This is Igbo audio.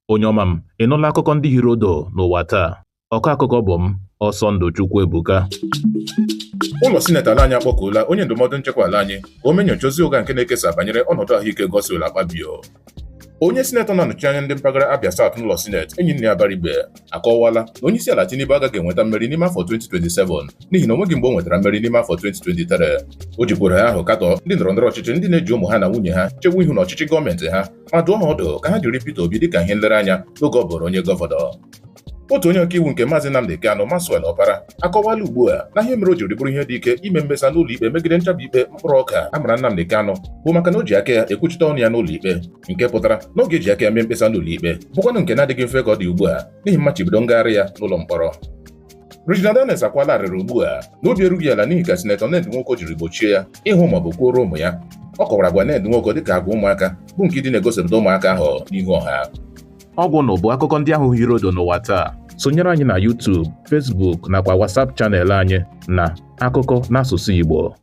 Onye ọma m, ị nụla akụkọ ndị hiri odo n'ụwa taa? Ọkọ akụkọ bụ m, Ọsọndụ Chukwuebuka. Ụlọ sineti ala anyị akpọkuola onye ndụmọdụ nchekwa ala anyị ka o menyocha ozi ụgha nke na-ekesa banyere ọnọdụ ahụike Godswill Akpabio. Onye sinetọ na-anọchi anya ndị mpaghara Abia South n'ụlọ sineti Enyinna Abaribe akọwala na onye isi ala Tinubu agaghị enweta mmeri n'ime afọ 2027 n'ihi na o nweghị mgbe o nwetara mmeri n'ime afọ 2023. O jikwuru ha ahụ katọ ndị ndọrọndọrọ ọchịchị ndị na-eji ụmụ ha na nwunye ha chewe ihu n'ọchịchị gọọmenti ha ma dụọ ha ọdụ ka ha jiri Peter Obi dịka ihe nlereanya n'oge ọ bụrụ onye gọvanọ. Otu onye ọkaiwu nke Maazị Nnamdi Kanu Maxwell Ọpara akọwala ugbu a na ihe mere o jiri bụrụ ihe dị ike ime mkpesa n'ụlọ ikpe megide nchabi ikpe mkpụrụ ọka a mara Nnamdi Kanu bụ maka na o ji aka ya ekwuchite ọnụ ya n'ụlọ ikpe, nke pụtara na ọ ga-eji aka ya mee mkpesa n'ụlọ ikpe bụkwanụ nke na-adịghị mfe ka ọ dị ugbu a n'ihi mmachibido ngagharị ya n'ụlọ mkpọrọ. Regina Daniels akwala arịrị ugbu a na obi erughị ala n'ihi ka sinetọ Ned Nwoko jiri gbochie ya ịhụ maọbụ kwuoro ụmụ ya. Ọ kọwara agwa Ned Nwoko dịka agwa ụmụaka bụ nke dị na-egosipụta ụmụaka ahụ n'ihu ọha. Ọ bụ na bụ akụkọ ndị ahụ hiri odo n'ụwa taa. Sonyere anyị na YouTube, Facebook nakwa WhatsApp chanel anyị na Akụkọ n'asụsụ Igbo.